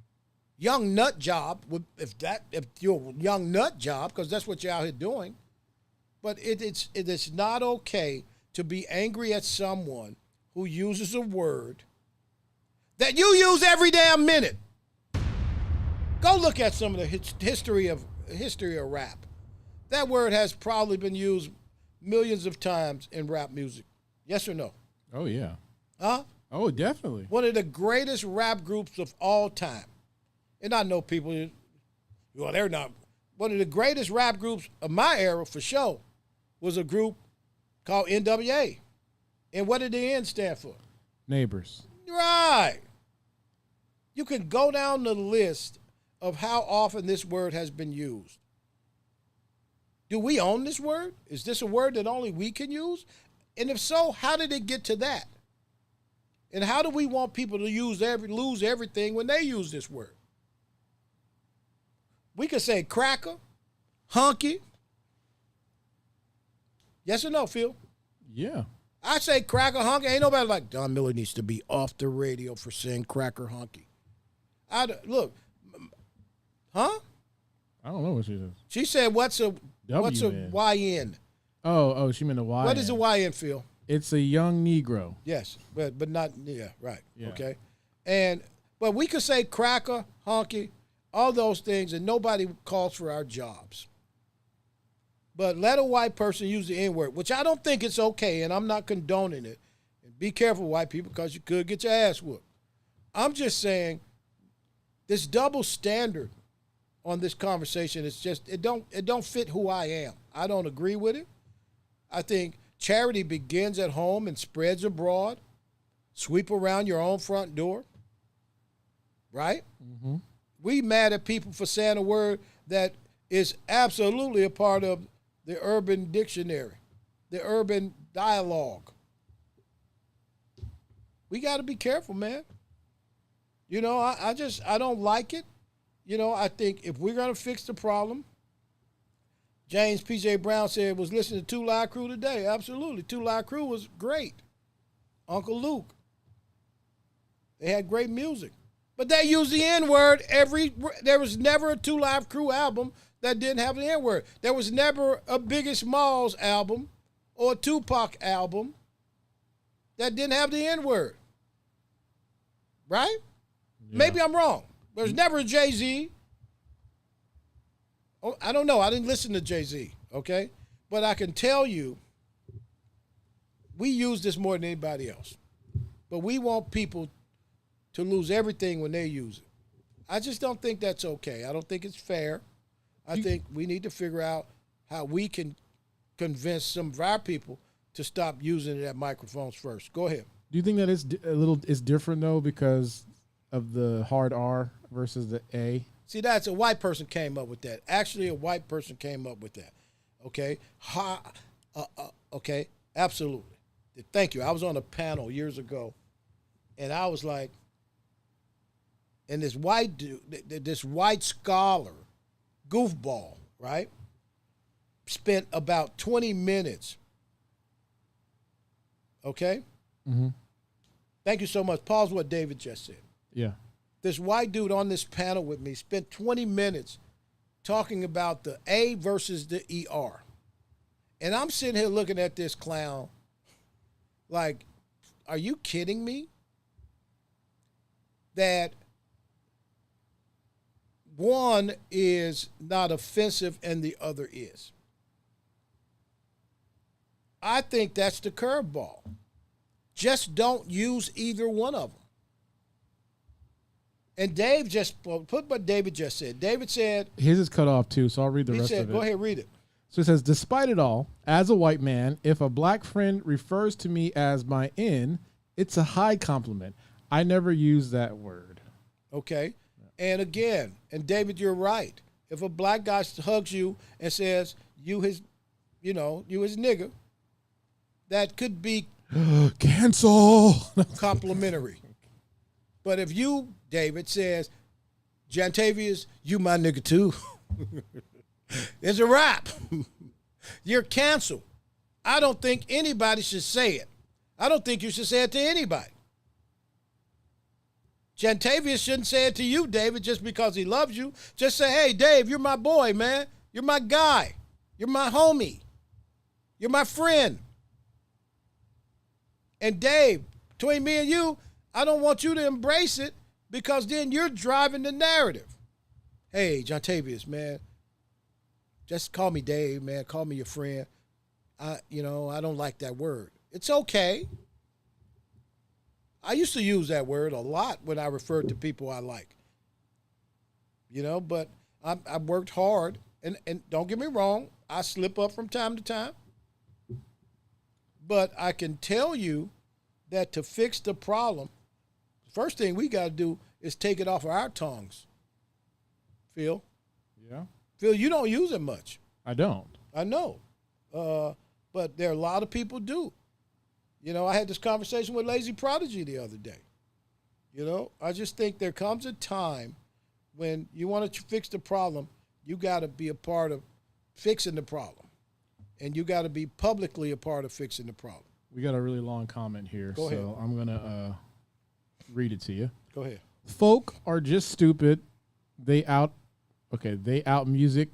Young nut job, if you're a young nut job, because that's what you're out here doing. But it's not okay to be angry at someone who uses a word that you use every damn minute. Go look at some of the history of rap. That word has probably been used millions of times in rap music. Yes or no? Oh, yeah. Huh? Oh, definitely. One of the greatest rap groups of all time. And I know people, well, they're not. One of the greatest rap groups of my era, for sure, was a group called NWA. And what did the N stand for? Neighbors. Right. You can go down the list of how often this word has been used. Do we own this word? Is this a word that only we can use? And if so, how did it get to that? And how do we want people to lose everything when they use this word? We could say cracker, hunky. Yes or no, Phil? Yeah. I say cracker, hunky. Ain't nobody like, Don Miller needs to be off the radio for saying cracker, hunky. Look, huh? I don't know what she says. She said, what's a YN? Oh, she meant a YN. What is a YN, Phil? It's a young Negro. Yes, but not, right. Yeah. Okay. But we could say cracker, honky, all those things, and nobody calls for our jobs. But let a white person use the N-word, which I don't think it's okay, and I'm not condoning it. And be careful, white people, because you could get your ass whooped. I'm just saying this double standard on this conversation is just it don't fit who I am. I don't agree with it. I think charity begins at home and spreads abroad. Sweep around your own front door. Right? Mm-hmm. We mad at people for saying a word that is absolutely a part of the urban dictionary, the urban dialogue. We got to be careful, man. You know, I don't like it. You know, I think if we're going to fix the problem, James P.J. Brown said was listening to Two Live Crew today. Absolutely. Two Live Crew was great. Uncle Luke. They had great music. But they used the N-word there was never a Two Live Crew album that didn't have the N-word. There was never a Biggie Smalls album or a Tupac album that didn't have the N-word. Right? Yeah. Maybe I'm wrong. There's never a Jay-Z. Oh, I don't know. I didn't listen to Jay-Z, okay? But I can tell you, we use this more than anybody else. But we want people to lose everything when they use it. I just don't think that's okay. I don't think it's fair. I think we need to figure out how we can convince some of our people to stop using it at microphones first. Go ahead. Do you think that it's different though because of the hard R versus the A? See, that's a white person came up with that. Actually, a white person came up with that. Okay? Okay, absolutely. Thank you. I was on a panel years ago, and I was like, and this white dude, this white scholar, goofball, right, spent about 20 minutes. Okay? Mm-hmm. Thank you so much. Pause what David just said. Yeah. This white dude on this panel with me spent 20 minutes talking about the A versus the ER. And I'm sitting here looking at this clown like, are you kidding me? That one is not offensive and the other is. I think that's the curveball. Just don't use either one of them. And Dave just put what David just said. David said, his is cut off too, so I'll read the rest of it. Go ahead, read it. So it says, despite it all, as a white man, if a black friend refers to me as my N, it's a high compliment. I never use that word. Okay. And again, and David, you're right. If a black guy hugs you and says, you his nigga, that could be cancel complimentary. But if you, David, says, Jantavius, you my nigga too, it's a wrap. You're canceled. I don't think anybody should say it. I don't think you should say it to anybody. Jantavius shouldn't say it to you, David, just because he loves you. Just say, hey, Dave, you're my boy, man. You're my guy. You're my homie. You're my friend. And Dave, between me and you, I don't want you to embrace it because then you're driving the narrative. Hey, Jantavius, man, just call me Dave, man. Call me your friend. I don't like that word. It's okay. I used to use that word a lot when I referred to people I like. But I worked hard, and don't get me wrong, I slip up from time to time. But I can tell you that to fix the problem, first thing we got to do is take it off of our tongues. Phil? Yeah. Phil, you don't use it much. I don't. I know. But there are a lot of people do. I had this conversation with Lazy Prodigy the other day. I just think there comes a time when you want to fix the problem, you got to be a part of fixing the problem. And you got to be publicly a part of fixing the problem. We got a really long comment here, Go ahead. so I'm going to read it to you. Go ahead. Folk are just stupid. They out music.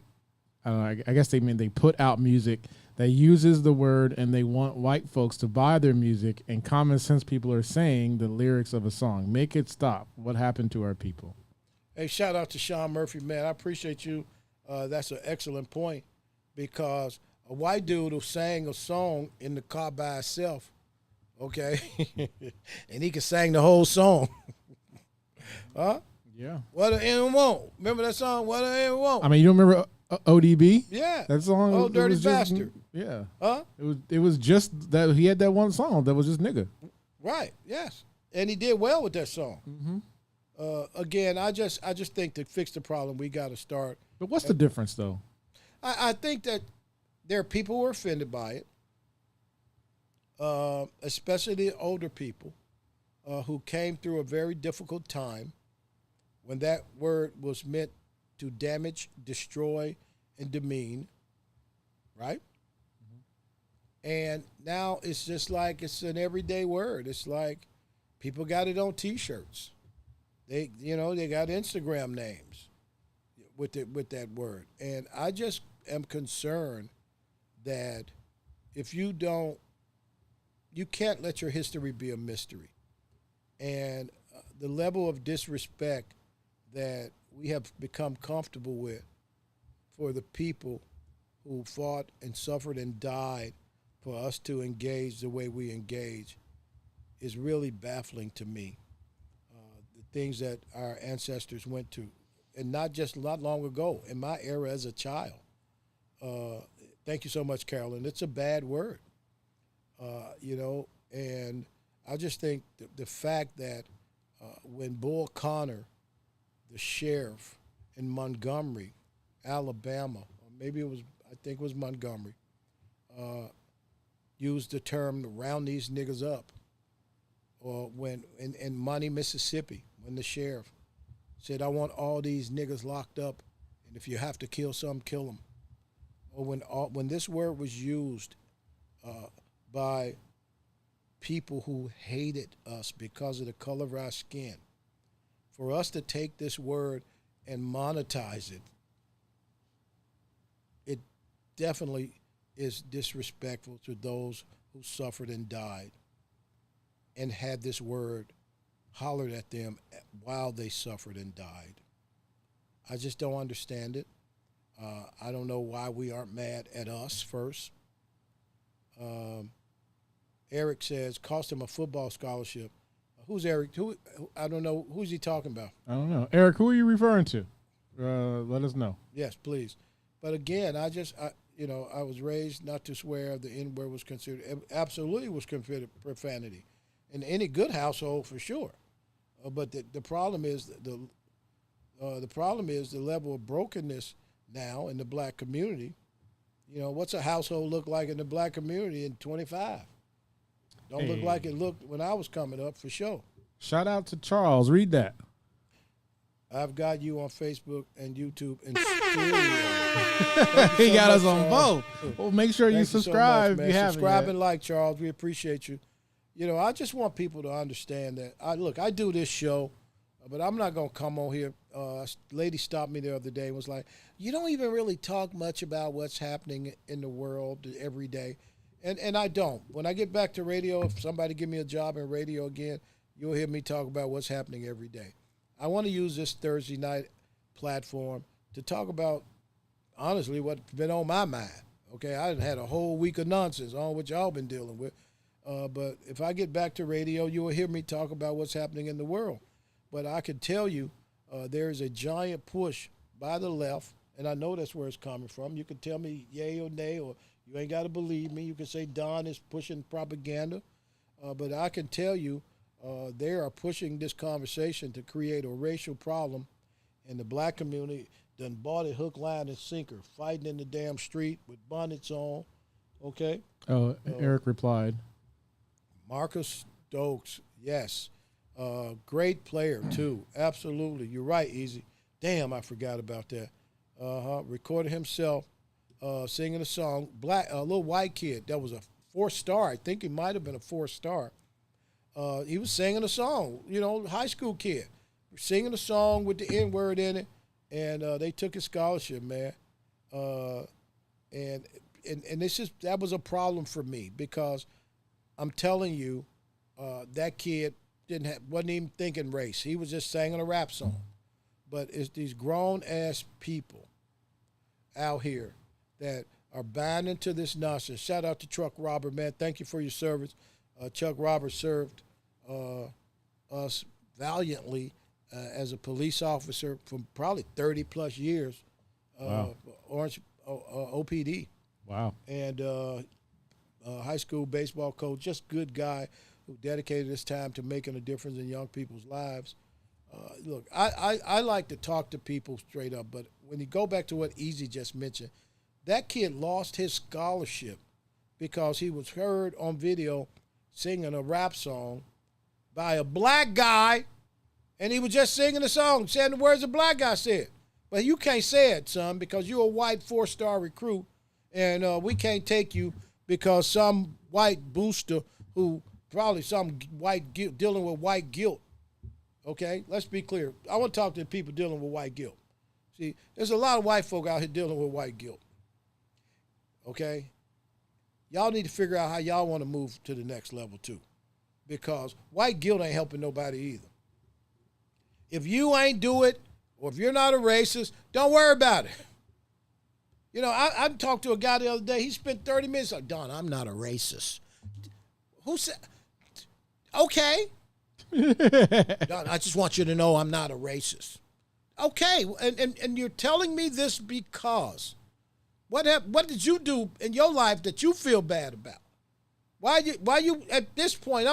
I guess they mean they put out music that uses the word, and they want white folks to buy their music, and common sense people are saying the lyrics of a song. Make it stop. What happened to our people? Hey, shout out to Sean Murphy, man. I appreciate you. That's an excellent point, because a white dude who sang a song in the car by himself, okay, and he can sing the whole song. Huh? Yeah. What a N want. Remember that song, What a N want? I mean, you don't remember ODB? Yeah. That song. Oh, it Dirty was just, Bastard. Yeah. Huh? It was just that he had that one song that was just nigga. Right. Yes. And he did well with that song. Mm-hmm. Again, I just think to fix the problem, we got to start. But what's the difference, though? I think that there are people who are offended by it, especially the older people who came through a very difficult time when that word was meant to damage, destroy, and demean, right? Mm-hmm. And now it's just like it's an everyday word. It's like people got it on T-shirts. They got Instagram names with that word. And I just am concerned that if you can't let your history be a mystery. And the level of disrespect that we have become comfortable with for the people who fought and suffered and died for us to engage the way we engage is really baffling to me. The things that our ancestors went to, and not long ago, in my era as a child. Thank you so much, Carolyn. It's a bad word, and I just think the fact that when Bull Connor, the sheriff in Montgomery, Alabama, or maybe I think it was Montgomery, used the term to round these niggas up. Or when in Money, Mississippi, when the sheriff said, I want all these niggas locked up, and if you have to kill some, kill them. Or when this word was used by people who hated us because of the color of our skin, for us to take this word and monetize it, it definitely is disrespectful to those who suffered and died and had this word hollered at them while they suffered and died. I just don't understand it. I don't know why we aren't mad at us first. Eric says, cost him a football scholarship. Who's Eric? Who? I don't know. Who's he talking about? I don't know. Eric, who are you referring to? Let us know. Yes, please. But again, I was raised not to swear. The N-word was absolutely was considered profanity in any good household for sure. But the problem is the problem is the level of brokenness now in the black community. What's a household look like in the black community in 25? Don't look like it looked when I was coming up, for sure. Shout out to Charles. Read that. I've got you on Facebook and YouTube and He got us on both. Well, make sure you subscribe if you haven't Subscribe yet. and like, Charles. We appreciate you. I just want people to understand that. I do this show, but I'm not going to come on here. A lady stopped me the other day and was like, you don't even really talk much about what's happening in the world every day. And I don't. When I get back to radio, if somebody give me a job in radio again, you'll hear me talk about what's happening every day. I want to use this Thursday night platform to talk about, honestly, what's been on my mind. Okay, I had a whole week of nonsense on what y'all been dealing with. But if I get back to radio, you will hear me talk about what's happening in the world. But I can tell you there is a giant push by the left, and I know that's where it's coming from. You can tell me yay or nay, or you ain't got to believe me. You can say Don is pushing propaganda. But I can tell you they are pushing this conversation to create a racial problem, and the black community done bought it hook, line, and sinker, fighting in the damn street with bonnets on, okay? Oh, Eric replied. Marcus Stokes, yes. Great player, too. Absolutely. You're right, Easy. Damn, I forgot about that. Recorded himself singing a song. A little white kid that was a 4-star. I think he might have been a 4-star. He was singing a song, high school kid. Singing a song with the N-word in it, and they took his scholarship, man. And that was a problem for me because I'm telling you, that kid wasn't even thinking race. He was just singing a rap song. But it's these grown-ass people out here that are buying into this nonsense. Shout out to Chuck Robert, man. Thank you for your service. Chuck Robert served us valiantly as a police officer for probably 30-plus years. Wow. Orange OPD. Wow. And high school baseball coach, just good guy who dedicated his time to making a difference in young people's lives. Look, I like to talk to people straight up, but when you go back to what Easy just mentioned, that kid lost his scholarship because he was heard on video singing a rap song by a black guy, and he was just singing the song, saying the words the black guy said. But you can't say it, son, because you're a white 4-star recruit, and we can't take you because some white booster who probably some white guilt, dealing with white guilt. Okay, let's be clear. I want to talk to the people dealing with white guilt. See, there's a lot of white folk out here dealing with white guilt. Okay? Y'all need to figure out how y'all want to move to the next level, too. Because white guilt ain't helping nobody either. If you ain't do it, or if you're not a racist, don't worry about it. I talked to a guy the other day. He spent 30 minutes like, Don, I'm not a racist. Who said? Okay. Don, I just want you to know I'm not a racist. Okay, and you're telling me this because what did you do in your life that you feel bad about? Why you at this point?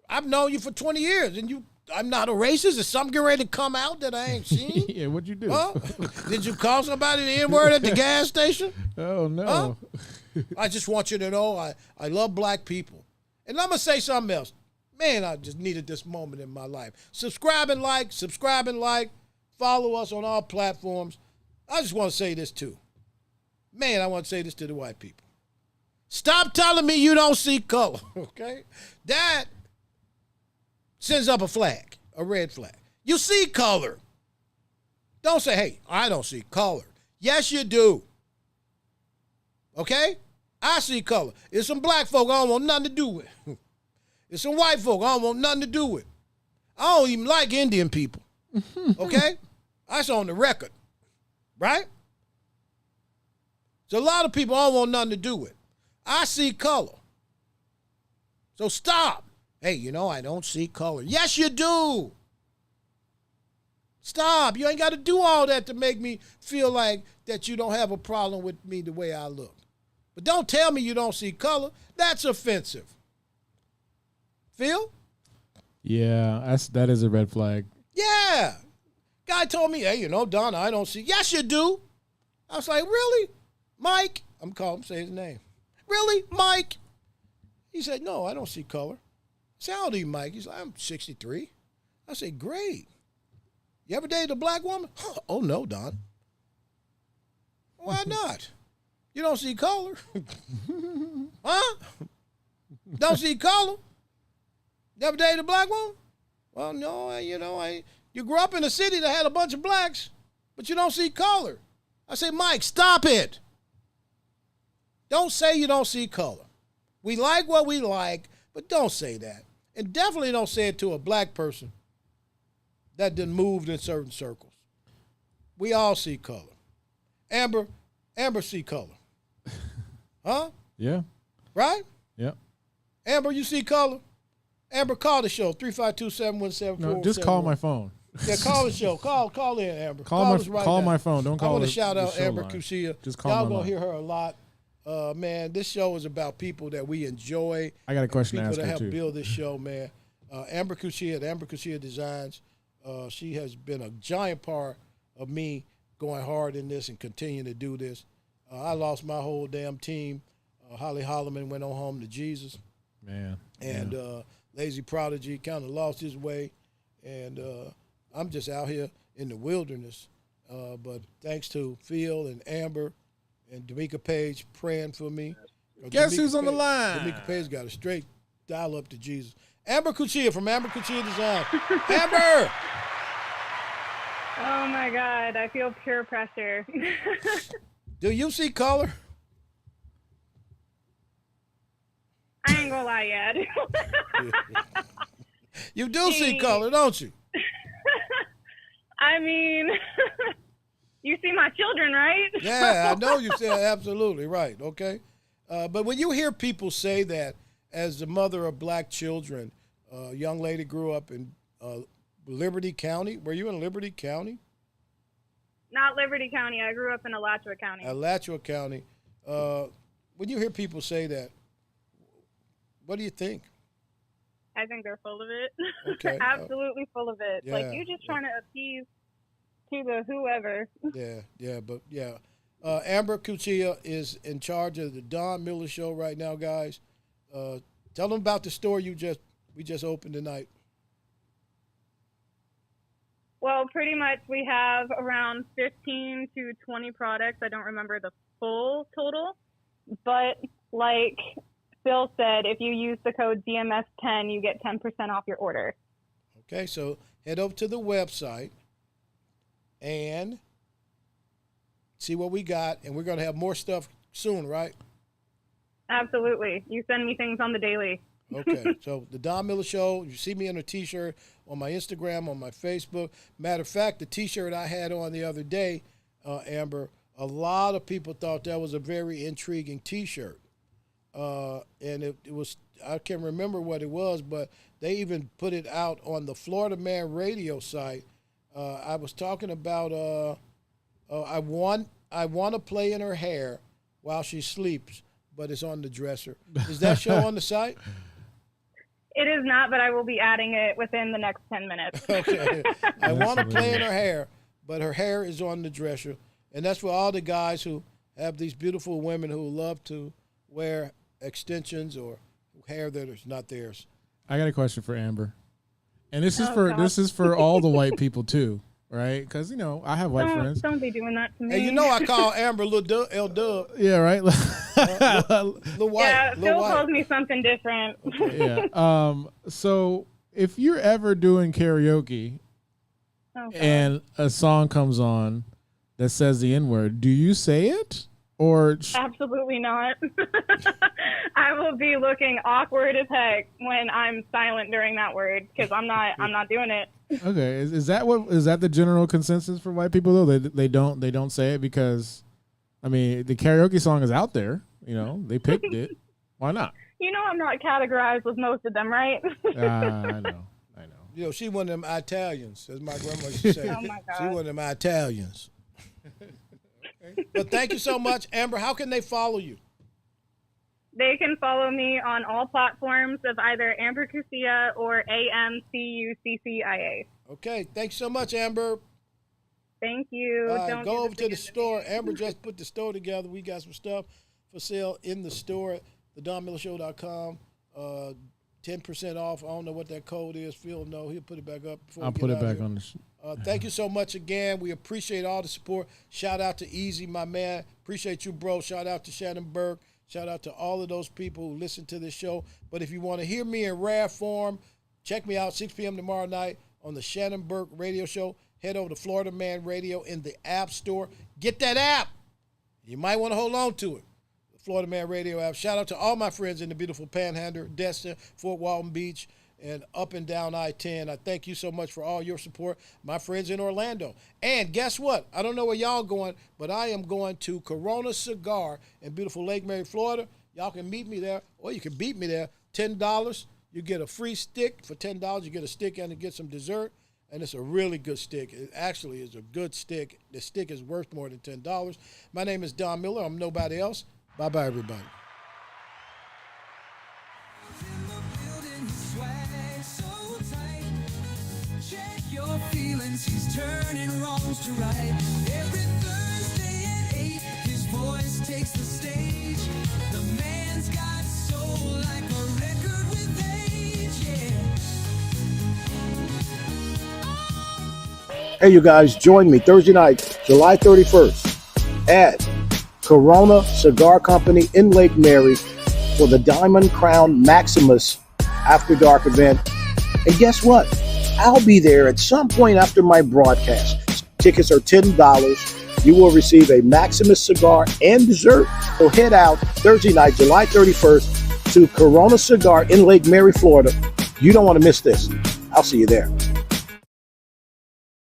I've known you for 20 years, and I'm not a racist. Is something getting ready to come out that I ain't seen? Yeah, what'd you do? Huh? Did you call somebody the N-word at the gas station? Oh, no. Huh? I just want you to know I love black people. And I'm going to say something else. Man, I just needed this moment in my life. Subscribe and like. Follow us on all platforms. I just want to say this, too. Man, I want to say this to the white people. Stop telling me you don't see color, okay? That sends up a flag, a red flag. You see color. Don't say, hey, I don't see color. Yes, you do. Okay? I see color. It's some black folk I don't want nothing to do with. It's some white folk I don't want nothing to do with. I don't even like Indian people. Okay? That's on the record. Right? So a lot of people I don't want nothing to do with. I see color. So stop. Hey, I don't see color. Yes, you do. Stop. You ain't got to do all that to make me feel like that you don't have a problem with me the way I look. But don't tell me you don't see color. That's offensive. Phil? Yeah, that is a red flag. Yeah. Guy told me, hey, Donna, I don't see. Yes, you do. I was like, really? Mike? I'm calling him, say his name. Really, Mike? He said, no, I don't see color. I said, how old are you, Mike? He's like, I'm 63. I said, great. You ever dated a black woman? Oh, no, Don. Why not? You don't see color. Huh? Don't see color? Never dated a black woman? Well, no, you grew up in a city that had a bunch of blacks, but you don't see color. I say, Mike, stop it. Don't say you don't see color. We like what we like, but don't say that. And definitely don't say it to a black person that done moved in certain circles. We all see color. Amber see color. Huh? Yeah. Right? Yep. Amber, you see color? Amber, call the show, 352-717-471. No, just call my phone. Yeah, call the show. Call in, Amber. Call us right call now. my phone. Don't call I want to the- shout the out show Amber line. Kushia. Just call Y'all my gonna line. hear her a lot. Man, this show is about people that we enjoy. I got a question to People ask that her, help too. build this show, man. Amber Kushia at Amber Kushia Designs. She has been a giant part of me going hard in this and continuing to do this. I lost my whole damn team. Holly Holloman went on home to Jesus. Man. And Lazy Prodigy kind of lost his way. And I'm just out here in the wilderness. But thanks to Phil and Amber and D'Amica Page praying for me. Guess D'Amica who's on the Page- line? D'Amica Page got a straight dial up to Jesus. Amber Kuchia from Amber Kuchia Design. Amber! Oh my God, I feel pure pressure. Do you see color? I ain't gonna lie yet. You do see color, don't you? I mean, you see my children, right? Yeah, I know you said absolutely right, okay? But when you hear people say that as the mother of black children, a young lady grew up in Liberty County. Were you in Liberty County? Not Liberty County. I grew up in Alachua County. Alachua County. When you hear people say that, what do you think? I think they're full of it. Okay. Absolutely full of it. Yeah, Like, you're just trying to appease to the whoever. Yeah. Amber Kuchia is in charge of the Don Miller Show right now, guys. Tell them about the store we just opened tonight. Well, pretty much we have around 15 to 20 products. I don't remember the full total, but like Phil said, if you use the code DMS10, you get 10% off your order. Okay, so head over to the website and see what we got, and we're going to have more stuff soon, right? Absolutely. You send me things on the daily. Okay, so the Don Miller Show, you see me in a T-shirt on my Instagram, on my Facebook. Matter of fact, the T-shirt I had on the other day, Amber, a lot of people thought that was a very intriguing T-shirt. And it was, I can't remember what it was, but they even put it out on the Florida Man radio site. I was talking about I want to play in her hair while she sleeps, but it's on the dresser. Is that show on the site? It is not, but I will be adding it within the next 10 minutes. Okay. I want to play in her hair, but her hair is on the dresser. And that's for all the guys who have these beautiful women who love to wear extensions or hair that is not theirs. I got a question for Amber, and this is Oh, for all the white people too, right? Because I have white friends. Don't be doing that to me. And I call Amber Lil L Dub. Yeah, right. Lil White. Yeah, Lil Phil White. calls me something different. Yeah. So if you're ever doing karaoke Oh, God. and a song comes on that says the N-word, do you say it or? Absolutely not. I will be looking awkward as heck when I'm silent during that word because I'm not doing it. Okay, is that the general consensus for white people though? They don't say it because, I mean, the karaoke song is out there. They picked it. Why not? I'm not categorized with most of them, right? I know. She one of them Italians, as my grandma used to say. Oh, my God. She one of them Italians. But thank you so much, Amber. How can they follow you? They can follow me on all platforms of either Amber Kucia or AMCUCCIA. Okay, thanks so much, Amber. Thank you. All right, Don't go do over this to the again. store. Amber just put the store together. We got some stuff for sale in the store, thedonmillershow.com. 10% off. I don't know what that code is. Phil, no, he'll put it back up. Before I'll we put get it out back here. on the. Thank you so much again. We appreciate all the support. Shout out to Easy, my man. Appreciate you, bro. Shout out to Shannon Burke. Shout out to all of those people who listen to this show. But if you want to hear me in rare form, check me out 6 p.m. tomorrow night on the Shannon Burke radio show. Head over to Florida Man Radio in the App Store. Get that app. You might want to hold on to it. The Florida Man Radio app. Shout out to all my friends in the beautiful Panhandle, Destin, Fort Walton Beach, and up and down I-10. I thank you so much for all your support. My friends in Orlando. And guess what? I don't know where y'all going, but I am going to Corona Cigar in beautiful Lake Mary, Florida. Y'all can meet me there, or you can beat me there. $10, you get a free stick. For $10, you get a stick and you get some dessert. And it's a really good stick. It actually is a good stick. The stick is worth more than $10. My name is Don Miller. I'm nobody else. Bye-bye, everybody. Check your feelings, he's turning wrongs to right. Every Thursday at 8, his voice takes the stage. The man's got soul like a record with age, yeah. Hey, you guys, join me Thursday night, July 31st at Corona Cigar Company in Lake Mary for the Diamond Crown Maximus After Dark event. And guess what? I'll be there at some point after my broadcast. Tickets are $10. You will receive a Maximus cigar and dessert. So head out Thursday night, July 31st to Corona Cigar in Lake Mary, Florida. You don't want to miss this. I'll see you there.